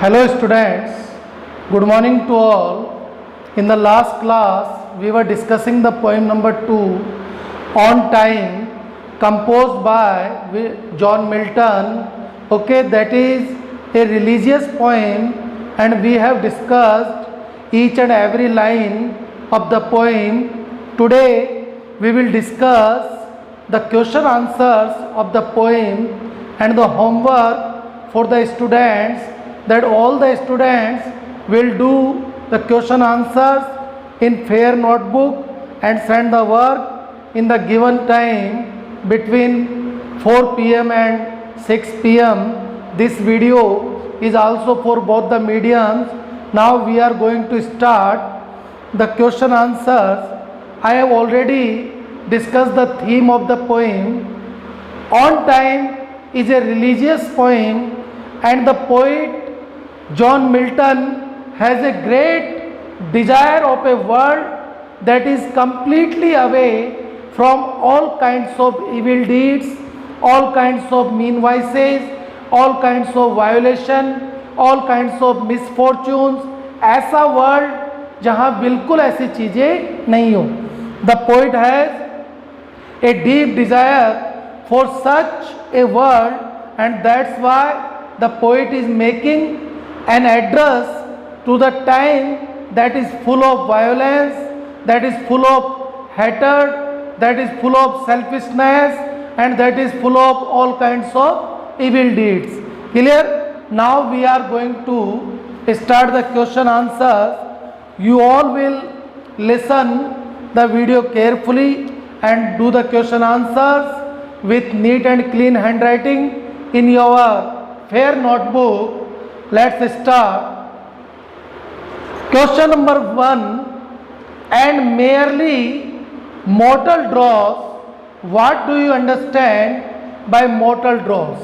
Hello students, good morning to all. In the last class we were discussing the poem number 2 on time composed by John Milton. Okay, that is a religious poem and we have discussed each and every line of the poem. Today we will discuss the question answers of the poem and the homework for the students, that all the students will do the question answers in fair notebook and send the work in the given time between 4 p.m. and 6 p.m. This video is also for both the mediums. Now we are going to start the question answers. I have already discussed the theme of the poem. On Time is a religious poem and the poet John Milton has a great desire of a world that is completely away from all kinds of evil deeds, all kinds of mean vices, all kinds of violation, all kinds of misfortunes. ऐसा world जहाँ बिल्कुल ऐसी चीज़ें नहीं हो. The poet has a deep desire for such a world and that's why the poet is making an address to the time that is full of violence, that is full of hatred, that is full of selfishness and that is full of all kinds of evil deeds. Clear? Now we are going to start the question answers. You all will listen the video carefully and do the question answers with neat and clean handwriting in your fair notebook. Let's start. Question number 1. And merely mortal draws. What do you understand by mortal draws?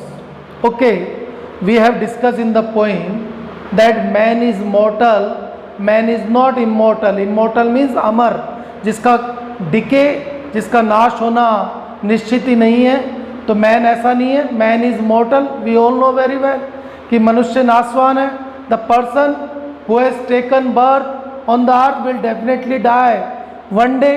Okay, we have discussed in the poem that man is mortal, man is not immortal. Immortal means अमर, जिसका decay, जिसका नाश होना निश्चित ही नहीं है. तो man ऐसा नहीं है. Man is mortal. We all know very well कि मनुष्य नाशवान है. The person who has taken birth on the earth will definitely die one day.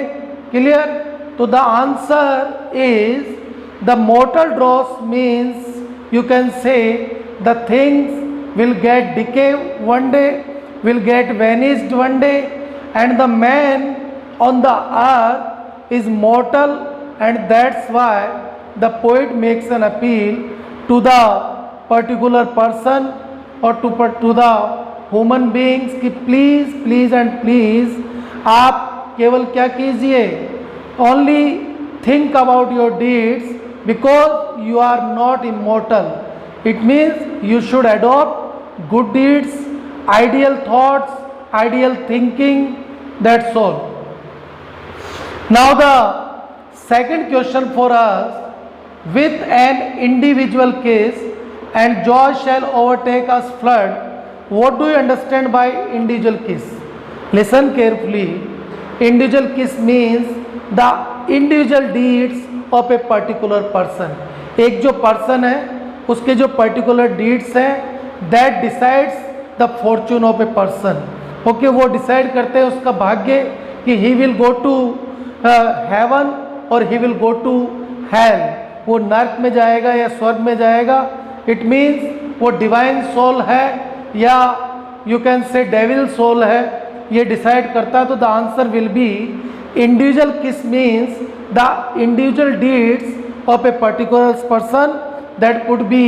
Clear? तो the answer is the mortal dross means you can say the things will get decay one day, will get vanished one day and the man on the earth is mortal and that's why the poet makes an appeal to the particular person or to the human beings कि please and please आप केवल क्या कीजिए, only think about your deeds because you are not immortal. It means you should adopt good deeds, ideal thoughts, ideal thinking. That's all. Now the second question for us. With an individual kiss and joy shall overtake us flood. What do you understand by individual kiss? Listen carefully. Individual kiss means the individual deeds of a particular person. एक जो person है उसके जो particular deeds हैं that decides the fortune of a person. Okay, वो decide करते हैं उसका भाग्य कि he will go to heaven or he will go to hell. वो नर्क में जाएगा या स्वर्ग में जाएगा. इट मीन्स वो डिवाइन सोल है या you can say devil soul है, ये डिसाइड करता है. तो the answer will be individual किस means the individual deeds of a particular person that could be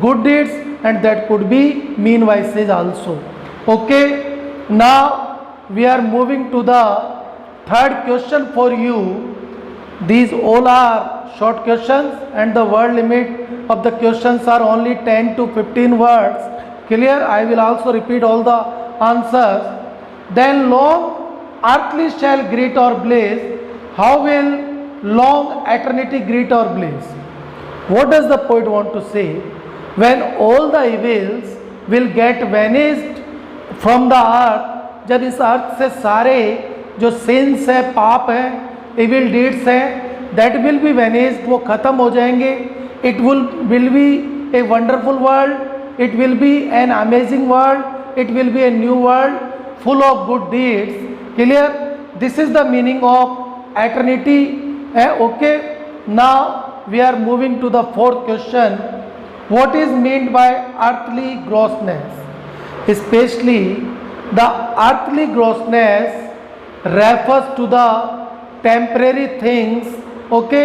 good deeds and that could be mean vices also. Okay, now we are moving to the third question for you. These all are short questions and the word limit of the questions are only 10 to 15 words. Clear? I will also repeat all the answers. Then long earthly shall greet or blaze. How will long eternity greet or blaze? What does the poet want to say? When all the evils will get vanished from the earth, जब इस अर्थ से सारे जो sins है, पाप है, evil deeds हैं, that will be vanished, वो ख़त्म हो जाएंगे. It will be a wonderful world it will be an amazing world, it will be a new world full of good deeds. Clear? This is the meaning of eternity. Okay, now we are moving to the fourth question. What is meant by earthly grossness? Especially the earthly grossness refers to the temporary things, okay,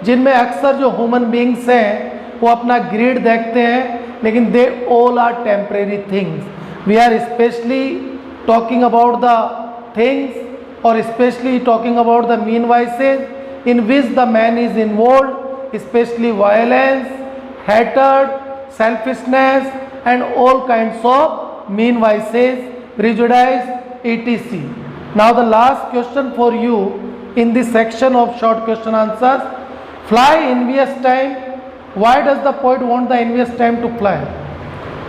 जिनमें अक्सर जो human beings हैं वो अपना grid देखते हैं, लेकिन they all are temporary things. We are specially talking about the things और specially talking about the mean vices in which the man is involve, specially violence, hatred, selfishness and all kinds of mean vices, prejudice, etc. Now the last question for you in this section of short question answers. Fly envious time. Why does the poet want the envious time to fly?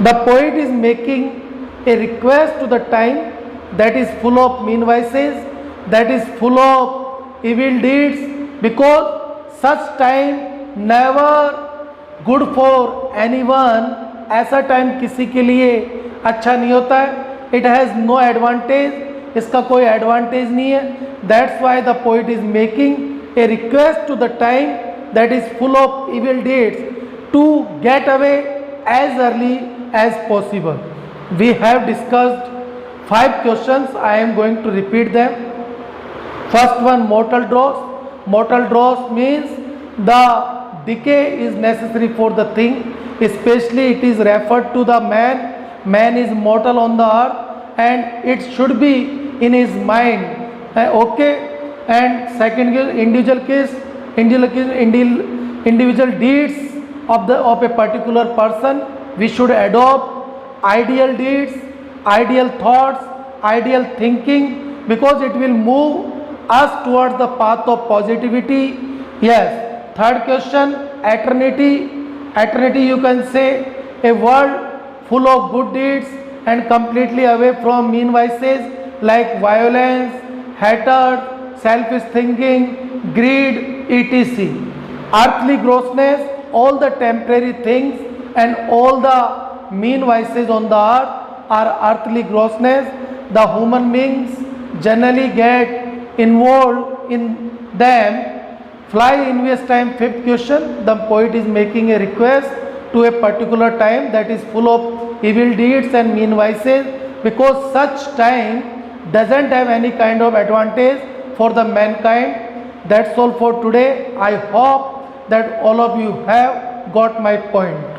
The poet is making a request to the time that is full of mean vices, that is full of evil deeds, because such time never good for any one. ऐसा time किसी के लिए अच्छा नहीं होता है. It has no advantage, इसका कोई एडवांटेज नहीं है. That's why the poet is making a request to the time that is full of evil dates to get away as early as possible. We have discussed 5 questions. I am going to repeat them. First one, mortal dross. Mortal dross means the decay is necessary for the thing, especially it is referred to the man. Man is mortal on the earth and it should be in his mind. Okay. And second, individual deeds of a particular person. We should adopt ideal deeds, ideal thoughts, ideal thinking, because it will move us towards the path of positivity. Yes. Third question, eternity. Eternity, you can say a world full of good deeds and completely away from mean vices like violence, hatred, selfish thinking, greed, etc. Earthly grossness, all the temporary things and all the mean vices on the earth are earthly grossness. The human beings generally get involved in them. Fly envious time, 5th question. The poet is making a request to a particular time that is full of evil deeds and mean vices, because such time doesn't have any kind of advantage for the mankind. That's all for today. I hope that all of you have got my point.